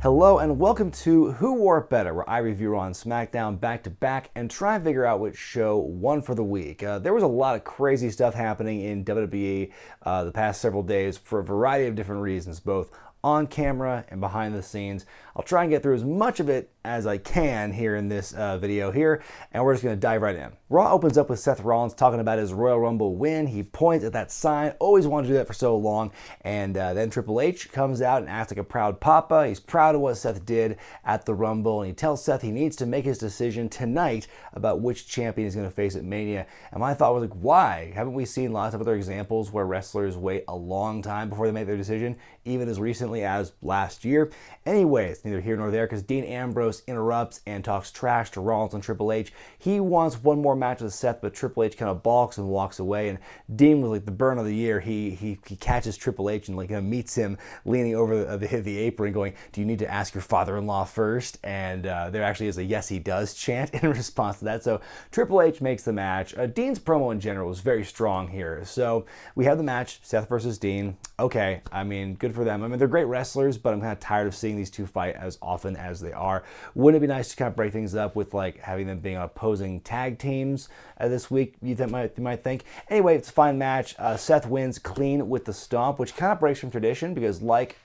Hello and welcome to Who Wore It Better, where I review Raw and SmackDown back to back and try and figure out which show won for the week. There was a lot of crazy stuff happening in WWE the past several days for a variety of different reasons, both on camera and behind the scenes. I'll try and get through as much of it as I can here in this video here, and we're just going to dive right in. Raw opens up with Seth Rollins talking about his Royal Rumble win. He points at that sign, always wanted to do that for so long, and then Triple H comes out and acts like a proud papa. He's proud of what Seth did at the Rumble, and he tells Seth he needs to make his decision tonight about which champion he's going to face at Mania. And my thought was like, why? Haven't we seen lots of other examples where wrestlers wait a long time before they make their decision, even as recently as last year? Anyway, it's neither here nor there because Dean Ambrose interrupts and talks trash to Rollins and Triple H. He wants one more match with Seth, but Triple H kind of balks and walks away. And Dean, with like the burn of the year, he catches Triple H and like meets him leaning over the apron, going, "Do you need to ask your father-in-law first?" And there actually is a "yes, he does" chant in response to that. So Triple H makes the match. Dean's promo in general was very strong here. So we have the match, Seth versus Dean. Okay, I mean, good for them. I mean, they're great wrestlers, but I'm kind of tired of seeing these two fight as often as they are. Wouldn't it be nice to kind of break things up with like having them being opposing tag teams this week? You might think. Anyway, it's a fine match. Seth wins clean with the stomp, which kind of breaks from tradition because, like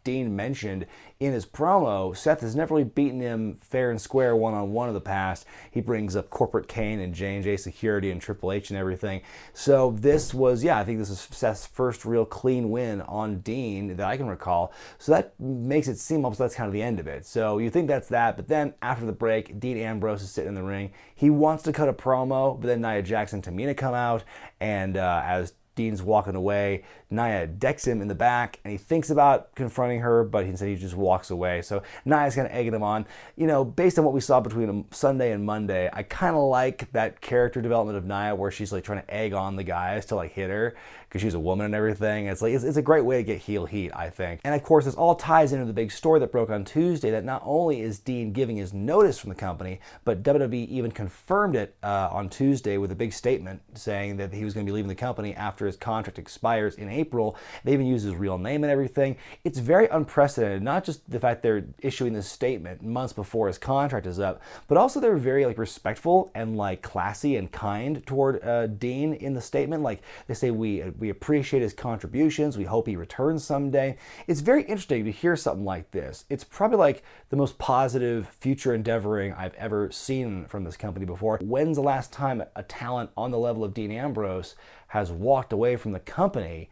Dean mentioned in his promo, Seth has never really beaten him fair and square one-on-one in the past. He brings up Corporate Kane and J&J Security and Triple H and everything. So this was, I think this is Seth's first real clean win on Dean that I can recall. So that makes it seem almost that's kind of the end of it. So you think that's that, but then after the break, Dean Ambrose is sitting in the ring. He wants to cut a promo, but then Nia Jax and Tamina come out, and as Dean's walking away, Nia decks him in the back, and he thinks about confronting her, but instead he just walks away. So Nia's kind of egging him on. You know, based on what we saw between Sunday and Monday, I kind of like that character development of Nia where she's like trying to egg on the guys to like hit her because she's a woman and everything. It's like it's a great way to get heel heat, I think. And of course, this all ties into the big story that broke on Tuesday that not only is Dean giving his notice from the company, but WWE even confirmed it on Tuesday with a big statement saying that he was going to be leaving the company after his contract expires in April. They even use his real name and everything. It's very unprecedented, not just the fact they're issuing this statement months before his contract is up, but also they're very like respectful and like classy and kind toward Dean in the statement. Like they say, we appreciate his contributions. We hope he returns someday. It's very interesting to hear something like this. It's probably like the most positive future endeavoring I've ever seen from this company before. When's the last time a talent on the level of Dean Ambrose has walked away from the company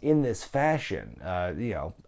in this fashion,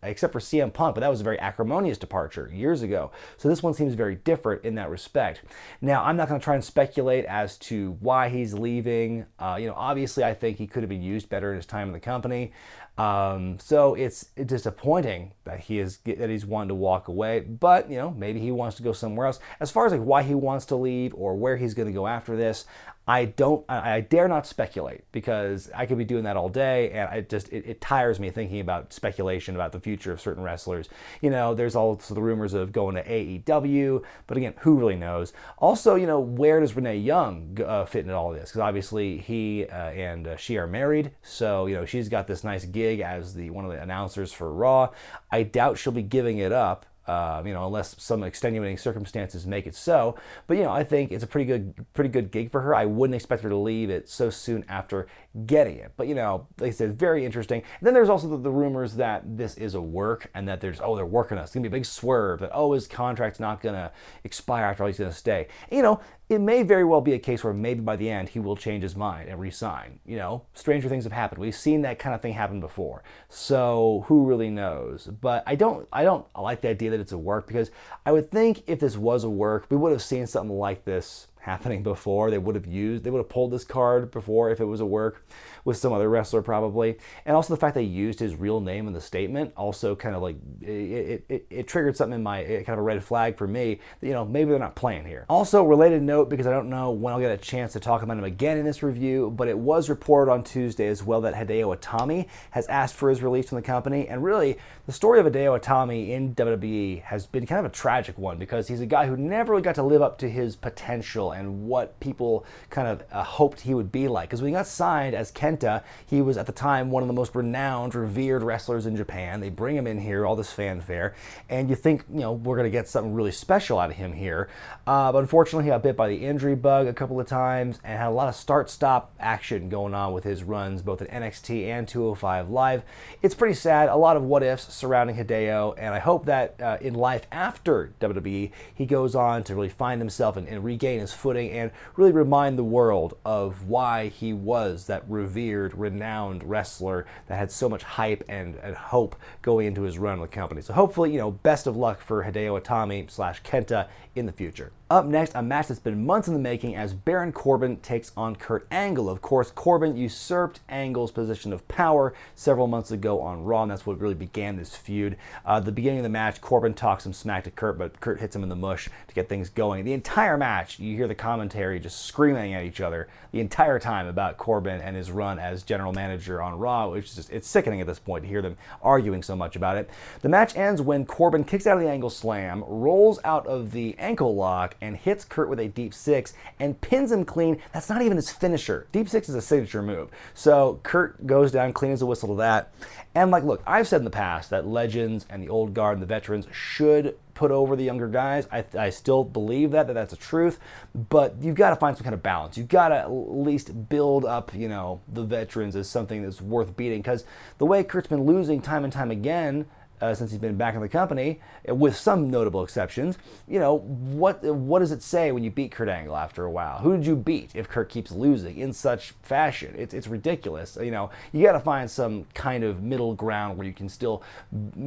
except for CM Punk, but that was a very acrimonious departure years ago. So this one seems very different in that respect. Now, I'm not going to try and speculate as to why he's leaving. Obviously, I think he could have been used better in his time in the company. So it's disappointing that he's wanted to walk away, but maybe he wants to go somewhere else. As far as like why he wants to leave or where he's going to go after this, I dare not speculate because I could be doing that all day, and it tires me thinking about speculation about the future of certain wrestlers. There's also the rumors of going to AEW, but again, who really knows? Also, where does Renee Young fit into all of this? Because obviously he and she are married, so she's got this nice gig as one of the announcers for Raw. I doubt she'll be giving it up. Unless some extenuating circumstances make it so. But, I think it's a pretty good gig for her. I wouldn't expect her to leave it so soon after getting it. But, like I said, very interesting. And then there's also the rumors that this is a work and that they're working us. It's going to be a big swerve that, his contract's not going to expire after all, he's going to stay. It may very well be a case where maybe by the end he will change his mind and resign. Stranger things have happened. We've seen that kind of thing happen before. So who really knows? But I don't like the idea that it's a work because I would think if this was a work, we would have seen something like this happening before. They would have pulled this card before if it was a work with some other wrestler probably. And also the fact they used his real name in the statement also kind of like it triggered something in my kind of a red flag for me that, maybe they're not playing here. Also, related note, because I don't know when I'll get a chance to talk about him again in this review, but it was reported on Tuesday as well that Hideo Itami has asked for his release from the company. And really, the story of Hideo Itami in WWE has been kind of a tragic one because he's a guy who never really got to live up to his potential and what people kind of hoped he would be like. Because when he got signed as Kenta, he was at the time one of the most renowned, revered wrestlers in Japan. They bring him in here, all this fanfare, and you think, we're going to get something really special out of him here. But unfortunately, he got bit by the injury bug a couple of times and had a lot of start-stop action going on with his runs, both at NXT and 205 Live. It's pretty sad, a lot of what-ifs surrounding Hideo, and I hope that in life after WWE, he goes on to really find himself and regain his footing and really remind the world of why he was that revered, renowned wrestler that had so much hype and hope going into his run with the company. So hopefully, best of luck for Hideo Itami / Kenta in the future. Up next, a match that's been months in the making as Baron Corbin takes on Kurt Angle. Of course, Corbin usurped Angle's position of power several months ago on Raw, and that's what really began this feud. At the beginning of the match, Corbin talks some smack to Kurt, but Kurt hits him in the mush to get things going. The entire match, you hear the commentary just screaming at each other the entire time about Corbin and his run as general manager on Raw, which is just, it's sickening at this point to hear them arguing so much about it. The match ends when Corbin kicks out of the Angle Slam, rolls out of the ankle lock, and hits Kurt with a deep six and pins him clean. That's not even his finisher. Deep six is a signature move. So Kurt goes down clean as a whistle to that. And look, I've said in the past that legends and the old guard and the veterans should put over the younger guys. I still believe that's the truth, but you've got to find some kind of balance. You've got to at least build up, the veterans as something that's worth beating, because the way Kurt's been losing time and time again, since he's been back in the company, with some notable exceptions, what does it say when you beat Kurt Angle after a while? Who did you beat if Kurt keeps losing in such fashion? It's ridiculous. You got to find some kind of middle ground where you can still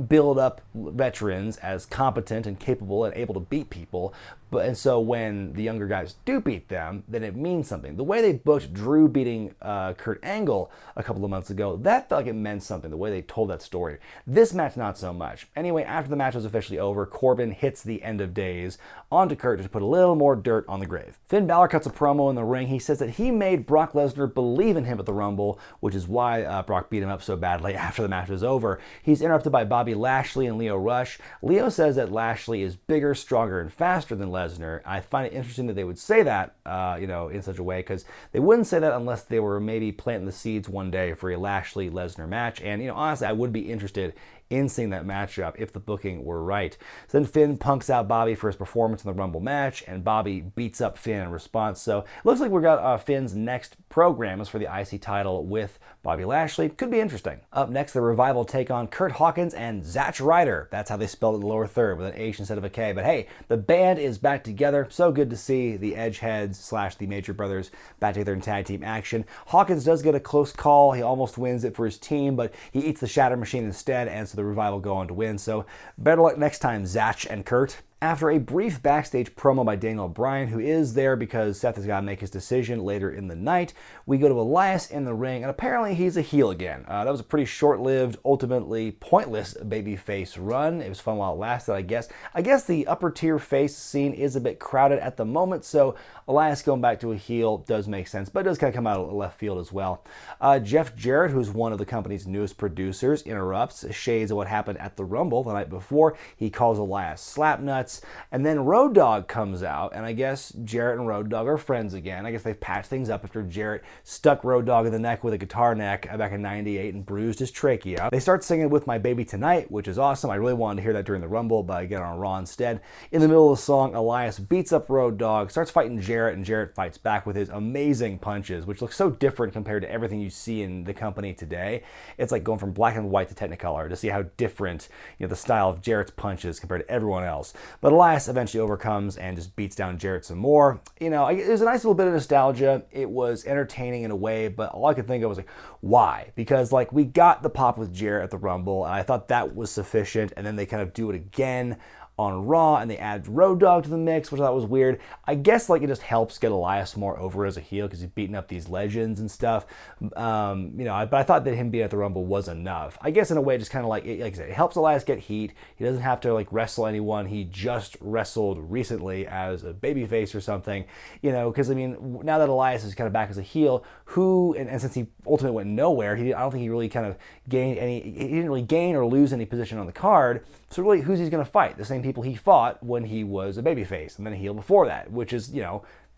build up veterans as competent and capable and able to beat people. And so when the younger guys do beat them, then it means something. The way they booked Drew beating Kurt Angle a couple of months ago, that felt like it meant something, the way they told that story. This match, not so much. Anyway, after the match was officially over, Corbin hits the end of days onto Kurt to put a little more dirt on the grave. Finn Balor cuts a promo in the ring. He says that he made Brock Lesnar believe in him at the Rumble, which is why Brock beat him up so badly after the match was over. He's interrupted by Bobby Lashley and Lio Rush. Lio says that Lashley is bigger, stronger, and faster than Lesnar. I find it interesting that they would say that, in such a way, because they wouldn't say that unless they were maybe planting the seeds one day for a Lashley-Lesnar match. And, honestly, I would be interested in seeing that matchup if the booking were right. So then Finn punks out Bobby for his performance in the Rumble match, and Bobby beats up Finn in response. So it looks like we've got Finn's next program is for the IC title with Bobby Lashley. Could be interesting. Up next, the Revival take on Kurt Hawkins and Zach Ryder. That's how they spelled it in the lower third, with an H instead of a K. But hey, the band is back together. So good to see the Edgeheads / the Major Brothers back together in tag team action. Hawkins does get a close call. He almost wins it for his team, but he eats the Shatter Machine instead, and so the Revival go on to win. So better luck next time, Zach and Kurt. After a brief backstage promo by Daniel Bryan, who is there because Seth has got to make his decision later in the night, we go to Elias in the ring, and apparently he's a heel again. That was a pretty short-lived, ultimately pointless babyface run. It was fun while it lasted, I guess. I guess the upper-tier face scene is a bit crowded at the moment, so Elias going back to a heel does make sense, but it does kind of come out of left field as well. Jeff Jarrett, who's one of the company's newest producers, interrupts, shades of what happened at the Rumble the night before. He calls Elias slapnuts. And then Road Dogg comes out, and I guess Jarrett and Road Dogg are friends again. I guess they've patched things up after Jarrett stuck Road Dogg in the neck with a guitar neck back in '98 and bruised his trachea. They start singing With My Baby Tonight, which is awesome. I really wanted to hear that during the Rumble, but I get on Raw instead. In the middle of the song, Elias beats up Road Dogg, starts fighting Jarrett, and Jarrett fights back with his amazing punches, which look so different compared to everything you see in the company today. It's like going from black and white to Technicolor to see how different the style of Jarrett's punches compared to everyone else. But Elias eventually overcomes and just beats down Jarrett some more. It was a nice little bit of nostalgia. It was entertaining in a way, but all I could think of was why? Because we got the pop with Jarrett at the Rumble, and I thought that was sufficient, and then they kind of do it again on Raw, and they add Road Dogg to the mix, which I thought was weird. I guess it just helps get Elias more over as a heel because he's beating up these legends and stuff. But I thought that him being at the Rumble was enough. I guess in a way, just kind of like I said, it helps Elias get heat. He doesn't have to wrestle anyone he just wrestled recently as a babyface or something. Because now that Elias is kind of back as a heel, and since he ultimately went nowhere, I don't think he really kind of gained any. He didn't really gain or lose any position on the card. So really, who's he going to fight? The same people he fought when he was a babyface and then a heel before that, which is,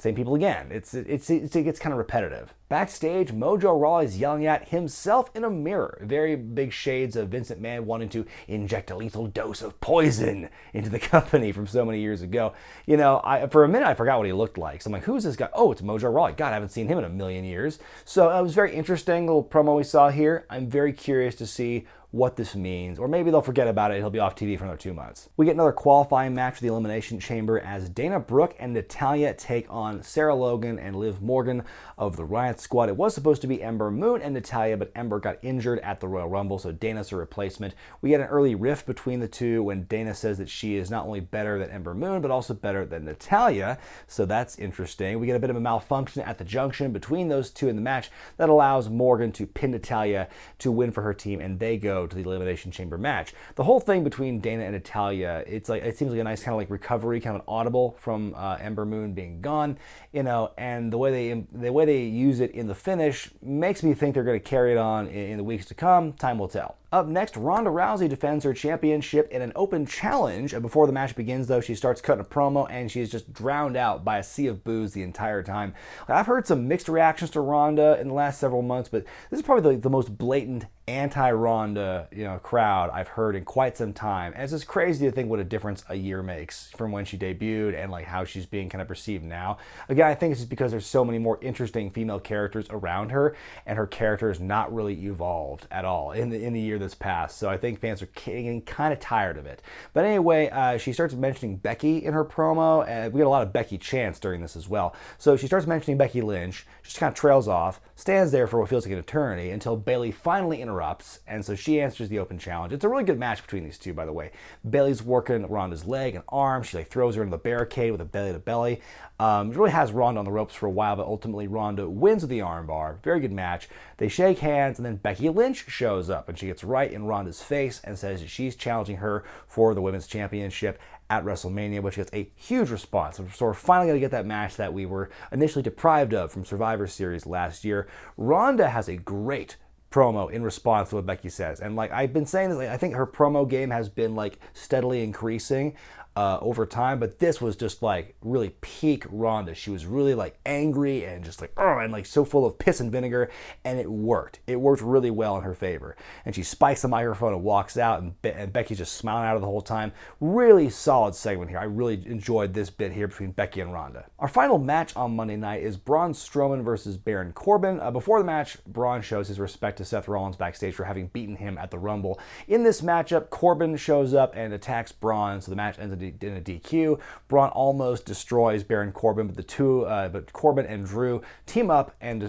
same people again. It gets kind of repetitive. Backstage, Mojo Rawley is yelling at himself in a mirror. Very big shades of Vince McMahon wanting to inject a lethal dose of poison into the company from so many years ago. You know, for a minute I forgot what he looked like. So I'm like, who's this guy? Oh, it's Mojo Rawley. God, I haven't seen him in a million years. So it was very interesting little promo we saw here. I'm very curious to see what this means, or maybe they'll forget about it. He'll be off TV for another 2 months. We get another qualifying match for the Elimination Chamber as Dana Brooke and Natalya take on Sarah Logan and Liv Morgan of the Riot Squad. It was supposed to be Ember Moon and Natalya, but Ember got injured at the Royal Rumble, so Dana's her replacement. We get an early rift between the two when Dana says that she is not only better than Ember Moon, but also better than Natalya, so that's interesting. We get a bit of a malfunction at the junction between those two in the match that allows Morgan to pin Natalya to win for her team, and they go to the Elimination Chamber match. The whole thing between Dana and Natalya, it seems like a nice kind of like recovery, kind of an audible from Ember Moon being gone, you know, and the way they use it in the finish makes me think they're going to carry it on in the weeks to come. Time will tell. Up next, Ronda Rousey defends her championship in an open challenge. Before the match begins, though, she starts cutting a promo, and she's just drowned out by a sea of boos the entire time. I've heard some mixed reactions to Ronda in the last several months, but this is probably the most blatant anti-Ronda, crowd I've heard in quite some time. And it's just crazy to think what a difference a year makes from when she debuted and like how she's being kind of perceived now. Again, I think it's just because there's so many more interesting female characters around her, and her character is not really evolved at all in the year that's passed. So I think fans are getting kind of tired of it. But anyway, she starts mentioning Becky in her promo, and we get a lot of Becky chants during this as well. So she starts mentioning Becky Lynch, just kind of trails off, stands there for what feels like an eternity until Bayley finally interrupts, and so she answers the open challenge. It's a really good match between these two, by the way. Bayley's working Ronda's leg and arm. She throws her into the barricade with a belly to belly. It really has Ronda on the ropes for a while, but ultimately Ronda wins with the armbar. Very good match. They shake hands, and then Becky Lynch shows up, and she gets right in Ronda's face and says that she's challenging her for the Women's Championship at WrestleMania, which gets a huge response. So we're finally going to get that match that we were initially deprived of from Survivor Series last year. Ronda has a great promo in response to what Becky says, and I've been saying this, I think her promo game has been steadily increasing over time, but this was just really peak Ronda. She was really angry and just and so full of piss and vinegar, and it worked. It worked really well in her favor. And she spikes the microphone and walks out, and Becky's just smiling at her the whole time. Really solid segment here. I really enjoyed this bit here between Becky and Ronda. Our final match on Monday night is Braun Strowman versus Baron Corbin. Before the match, Braun shows his respect to Seth Rollins backstage for having beaten him at the Rumble. In this matchup, Corbin shows up and attacks Braun, so the match ends in a DQ. Braun almost destroys Baron Corbin, but Corbin and Drew team up and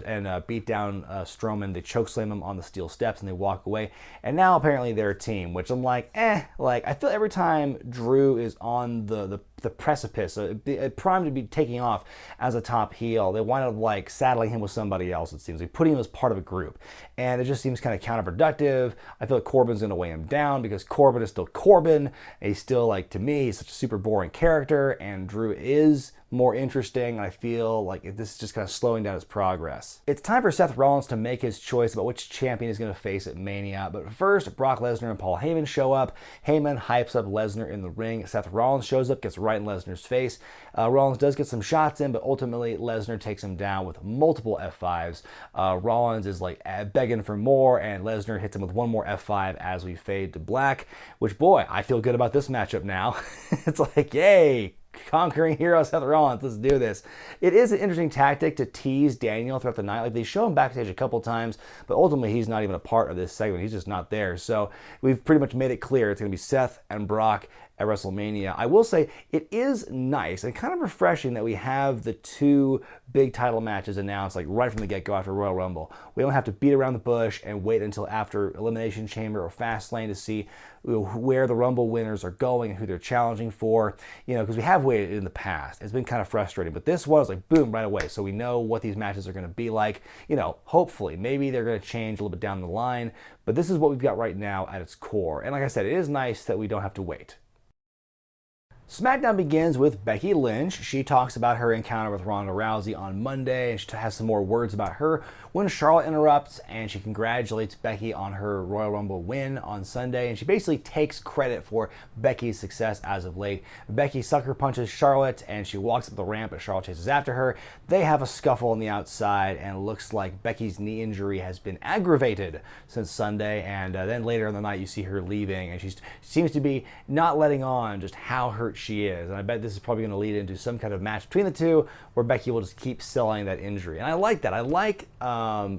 beat down Strowman. They chokeslam him on the steel steps and they walk away. And now apparently they're a team, which I'm I feel every time Drew is on the precipice, primed to be taking off as a top heel, they wind up saddling him with somebody else. It seems like putting him as part of a group, and it just seems kind of counterproductive. I feel like Corbin's going to weigh him down because Corbin is still Corbin, and he's still to me, he's such a super boring character, and Drew is more interesting. I feel like this is just kind of slowing down his progress. It's time for Seth Rollins to make his choice about which champion he's going to face at Mania, but first, Brock Lesnar and Paul Heyman show up. Heyman hypes up Lesnar in the ring. Seth Rollins shows up, gets right in Lesnar's face. Rollins does get some shots in, but ultimately Lesnar takes him down with multiple F5s. Rollins is begging for more, and Lesnar hits him with one more F5 as we fade to black, which, boy, I feel good about this matchup now. It's yay! Conquering hero Seth Rollins, let's do this. It is an interesting tactic to tease Daniel throughout the night. They show him backstage a couple times, but ultimately he's not even a part of this segment. He's just not there. So we've pretty much made it clear it's going to be Seth and Brock at WrestleMania. I will say it is nice and kind of refreshing that we have the two big title matches announced right from the get-go after Royal Rumble. We don't have to beat around the bush and wait until after Elimination Chamber or Fastlane to see where the Rumble winners are going and who they're challenging for, because we have waited in the past. It's been kind of frustrating, but this was boom, right away. So we know what these matches are going to be like. Hopefully, maybe they're going to change a little bit down the line, but this is what we've got right now at its core. And like I said, it is nice that we don't have to wait. SmackDown begins with Becky Lynch. She talks about her encounter with Ronda Rousey on Monday, and she has some more words about her when Charlotte interrupts, and she congratulates Becky on her Royal Rumble win on Sunday, and she basically takes credit for Becky's success as of late. Becky sucker punches Charlotte, and she walks up the ramp, but Charlotte chases after her. They have a scuffle on the outside, and it looks like Becky's knee injury has been aggravated since Sunday, and then later in the night you see her leaving, and she seems to be not letting on just how hurt she is. And I bet this is probably going to lead into some kind of match between the two where Becky will just keep selling that injury. And I like that. I like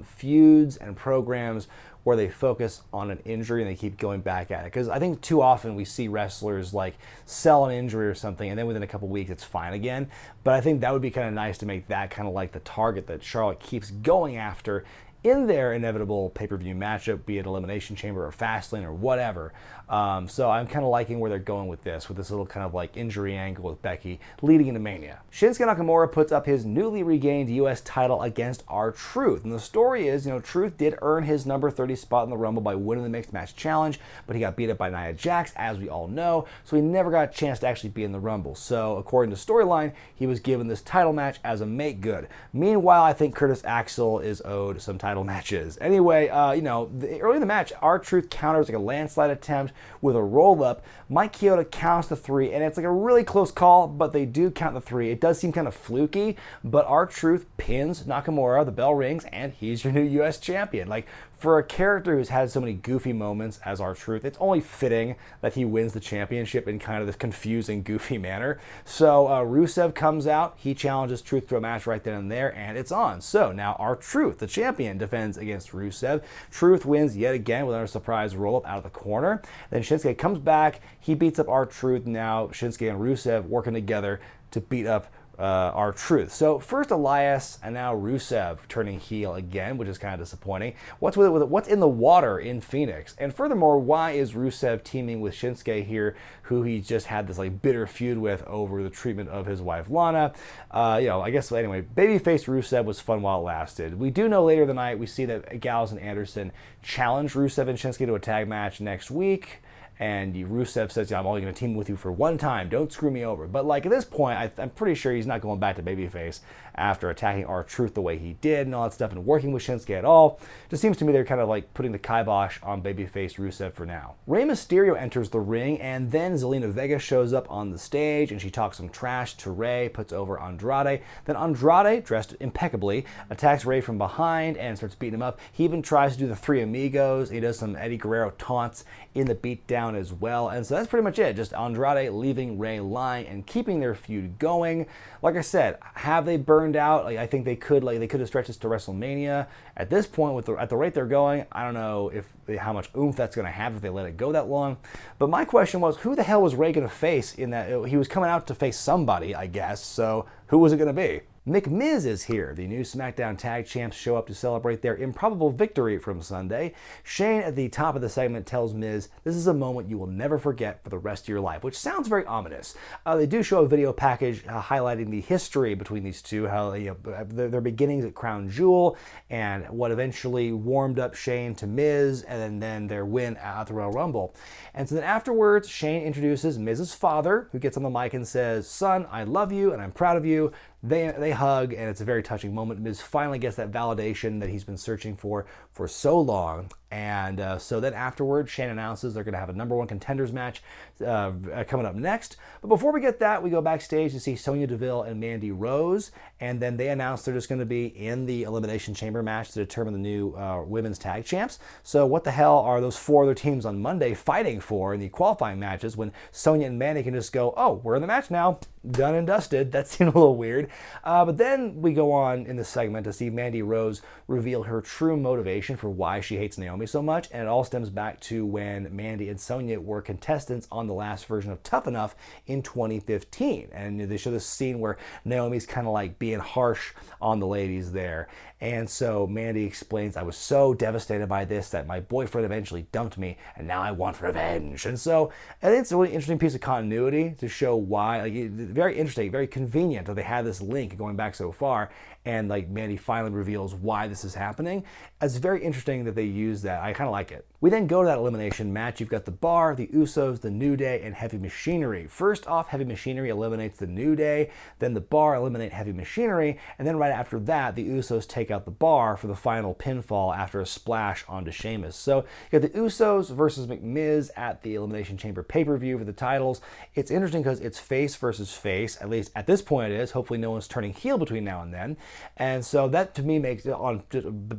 feuds and programs where they focus on an injury and they keep going back at it. Because I think too often we see wrestlers like sell an injury or something and then within a couple weeks it's fine again. But I think that would be kind of nice to make that kind of like the target that Charlotte keeps going after in their inevitable pay-per-view matchup, be it Elimination Chamber or Fastlane or whatever. So I'm kind of liking where they're going with this little kind of like injury angle with Becky leading into Mania. Shinsuke Nakamura puts up his newly regained U.S. title against R-Truth. And the story is, Truth did earn his number 30 spot in the Rumble by winning the Mixed Match Challenge, but he got beat up by Nia Jax, as we all know, so he never got a chance to actually be in the Rumble. So according to storyline, he was given this title match as a make good. Meanwhile, I think Curtis Axel is owed some title matches. Anyway, early in the match, R-Truth counters like a landslide attempt with a roll-up. Mike Chioda counts the 3, and it's like a really close call, but they do count the 3. It does seem kind of fluky, but R-Truth pins Nakamura, the bell rings, and he's your new U.S. champion. Like, for a character who's had so many goofy moments as R-Truth, it's only fitting that he wins the championship in kind of this confusing, goofy manner. So Rusev comes out, he challenges Truth to a match right then and there, and it's on. So now R-Truth, the champion, defends against Rusev. Truth wins yet again with another surprise roll-up out of the corner. Then Shinsuke comes back, he beats up R-Truth. Now Shinsuke and Rusev working together to beat up R-Truth. So first Elias and now Rusev turning heel again, which is kind of disappointing. What's in the water in Phoenix? And furthermore, why is Rusev teaming with Shinsuke here, who he just had this like bitter feud with over the treatment of his wife Lana? I guess anyway, babyface Rusev was fun while it lasted. We do know later in the night we see that Gallows and Anderson challenge Rusev and Shinsuke to a tag match next week. And Rusev says, I'm only going to team with you for one time. Don't screw me over. But like at this point, I'm pretty sure he's not going back to babyface after attacking R-Truth the way he did and all that stuff and working with Shinsuke at all. Just seems to me they're kind of like putting the kibosh on babyface Rusev for now. Rey Mysterio enters the ring, and then Zelina Vega shows up on the stage and she talks some trash to Rey, puts over Andrade. Then Andrade, dressed impeccably, attacks Rey from behind and starts beating him up. He even tries to do the Three Amigos. He does some Eddie Guerrero taunts in the beatdown as well. And so that's pretty much it. Just Andrade leaving Rey lying and keeping their feud going. Like I said, have they burned out? Like I think they could have stretched this to WrestleMania. At this point, at the rate they're going, I don't know how much oomph that's going to have if they let it go that long. But my question was, who the hell was Rey going to face in that? He was coming out to face somebody, I guess. So who was it going to be? McMiz is here. The new SmackDown Tag Champs show up to celebrate their improbable victory from Sunday. Shane at the top of the segment tells Miz, this is a moment you will never forget for the rest of your life, which sounds very ominous. They do show a video package highlighting the history between these two, how their beginnings at Crown Jewel and what eventually warmed up Shane to Miz, and then their win at the Royal Rumble. And so then afterwards, Shane introduces Miz's father, who gets on the mic and says, son, I love you and I'm proud of you. They hug, and it's a very touching moment. Miz finally gets that validation that he's been searching for so long. And so then afterwards, Shane announces they're going to have a #1 contenders match coming up next. But before we get that, we go backstage to see Sonya Deville and Mandy Rose. And then they announce they're just going to be in the Elimination Chamber match to determine the new women's tag champs. So what the hell are those 4 other teams on Monday fighting for in the qualifying matches when Sonya and Mandy can just go, oh, we're in the match now, done and dusted? That seemed a little weird. But then we go on in the segment to see Mandy Rose reveal her true motivation for why she hates Naomi so much, and it all stems back to when Mandy and Sonya were contestants on the last version of Tough Enough in 2015. And they show this scene where Naomi's kind of like being harsh on the ladies there. And so Mandy explains, I was so devastated by this that my boyfriend eventually dumped me, and now I want revenge. And so I think it's a really interesting piece of continuity to show why, very interesting, very convenient that they had this link going back so far, and like Mandy finally reveals why this is happening. It's very interesting that they use that. I kind of like it. We then go to that elimination match. You've got the Bar, the Usos, the New Day, and Heavy Machinery. First off, Heavy Machinery eliminates the New Day, then the Bar eliminate Heavy Machinery, and then right after that, the Usos take out the Bar for the final pinfall after a splash onto Sheamus. So you got the Usos versus McMiz at the Elimination Chamber pay-per-view for the titles. It's interesting because it's face versus face, at least at this point it is. Hopefully no one's turning heel between now and then. And so that to me makes it,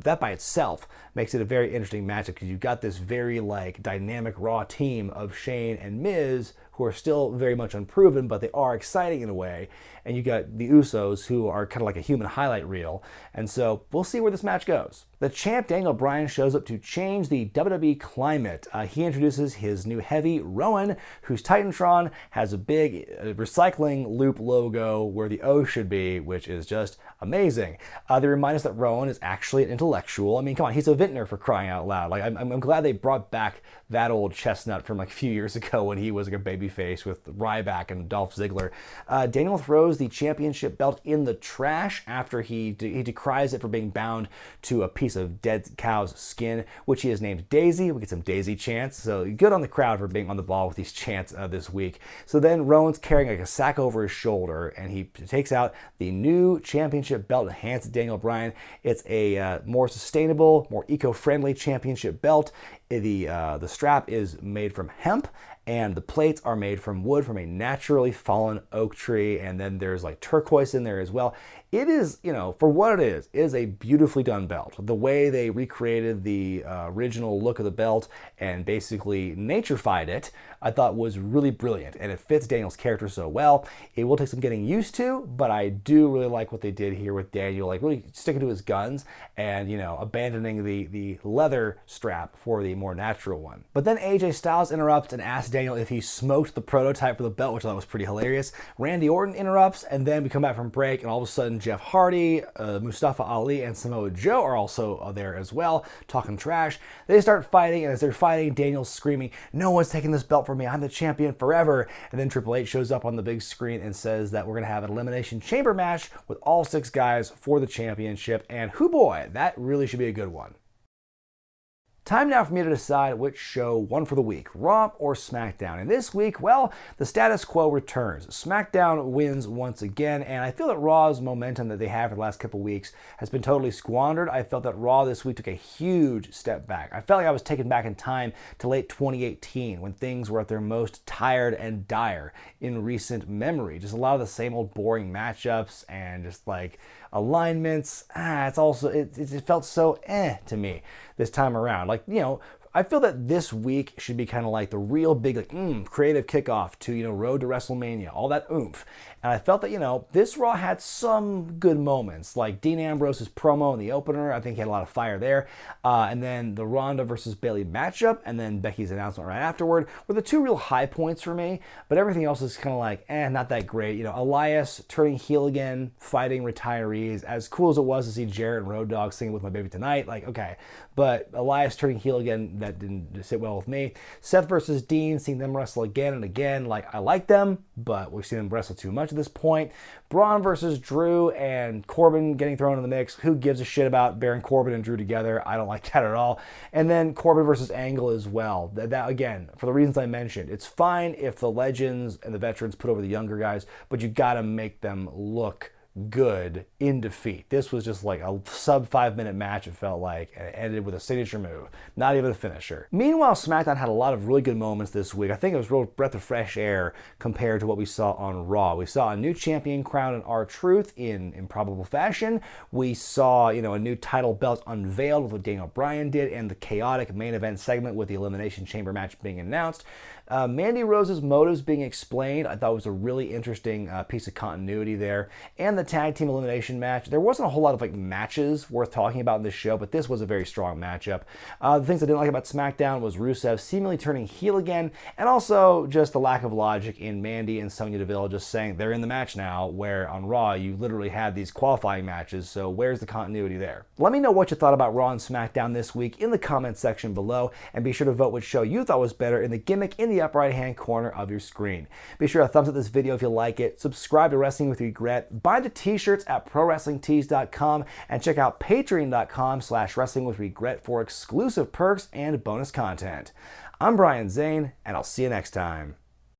that by itself makes it a very interesting matchup because you've got this very like dynamic Raw team of Shane and Miz who are still very much unproven, but they are exciting in a way. And you got the Usos, who are kind of like a human highlight reel. And so we'll see where this match goes. The champ Daniel Bryan shows up to change the WWE climate. He introduces his new heavy, Rowan, whose Titantron has a big recycling loop logo where the O should be, which is just amazing. They remind us that Rowan is actually an intellectual. I mean, come on, he's a vintner for crying out loud. Like, I'm glad they brought back that old chestnut from like a few years ago when he was like a babyface with Ryback and Dolph Ziggler. Daniel throws the championship belt in the trash after he decries it for being bound to a piece of dead cow's skin, which he has named Daisy. We get some Daisy chants, so good on the crowd for being on the ball with these chants this week. So then Rowan's carrying like a sack over his shoulder, and he takes out the new championship belt and hands it to Daniel Bryan. It's a more sustainable, more eco-friendly championship belt. The strap is made from hemp, and the plates are made from wood from a naturally fallen oak tree, and then there's like turquoise in there as well. It is, you know, for what it is a beautifully done belt. The way they recreated the original look of the belt and basically naturified it, I thought was really brilliant, and it fits Daniel's character so well. It will take some getting used to, but I do really like what they did here with Daniel, like really sticking to his guns and, you know, abandoning the leather strap for the more natural one. But then AJ Styles interrupts and asks Daniel if he smoked the prototype for the belt, which I thought was pretty hilarious. Randy Orton interrupts, and then we come back from break, and all of a sudden Jeff Hardy, Mustafa Ali, and Samoa Joe are also there as well, talking trash. They start fighting, and as they're fighting, Daniel's screaming, "No one's taking this belt from me, I'm the champion forever." And then Triple H shows up on the big screen and says that we're going to have an Elimination Chamber match with all 6 guys for the championship, and hoo boy, that really should be a good one. Time now for me to decide which show won for the week, Raw or SmackDown. And this week, well, the status quo returns. SmackDown wins once again, and I feel that Raw's momentum that they have for the last couple weeks has been totally squandered. I felt that Raw this week took a huge step back. I felt like I was taken back in time to late 2018 when things were at their most tired and dire in recent memory. Just a lot of the same old boring matchups and just like alignments. It felt so to me this time around. Like, you know, I feel that this week should be kind of like the real big, like, creative kickoff to, you know, Road to WrestleMania, all that oomph. And I felt that, you know, this Raw had some good moments, like Dean Ambrose's promo in the opener. I think he had a lot of fire there. And then the Ronda versus Bayley matchup, and then Becky's announcement right afterward were the 2 real high points for me. But everything else is kind of like, not that great. You know, Elias turning heel again, fighting retirees. As cool as it was to see Jarrett and Road Dogg singing With My Baby Tonight, like, okay. But Elias turning heel again, that didn't sit well with me. Seth versus Dean, seeing them wrestle again and again, like, I like them, but we've seen them wrestle too much at this point. Braun versus Drew and Corbin getting thrown in the mix. Who gives a shit about Baron Corbin and Drew together? I don't like that at all. And then Corbin versus Angle as well. That again, for the reasons I mentioned, it's fine if the legends and the veterans put over the younger guys, but you gotta make them look good in defeat. This was just like a sub 5-minute match, it felt like, and it ended with a signature move, not even a finisher. Meanwhile, SmackDown had a lot of really good moments this week. I think it was a real breath of fresh air compared to what we saw on Raw. We saw a new champion crowned in R-Truth in improbable fashion. We saw, you know, a new title belt unveiled with what Daniel Bryan did, and the chaotic main event segment with the Elimination Chamber match being announced. Mandy Rose's motives being explained, I thought was a really interesting piece of continuity there. And the tag team elimination match, there wasn't a whole lot of like matches worth talking about in this show, but this was a very strong matchup. The things I didn't like about SmackDown was Rusev seemingly turning heel again, and also just the lack of logic in Mandy and Sonya Deville just saying they're in the match now, where on Raw you literally had these qualifying matches, so where's the continuity there? Let me know what you thought about Raw and SmackDown this week in the comments section below, and be sure to vote which show you thought was better in the gimmick in the upper right hand corner of your screen. Be sure to thumbs up this video if you like it, subscribe to Wrestling with Regret, buy the t-shirts at prowrestlingtees.com and check out patreon.com/wrestlingwithregret for exclusive perks and bonus content. I'm Brian Zane, and I'll see you next time.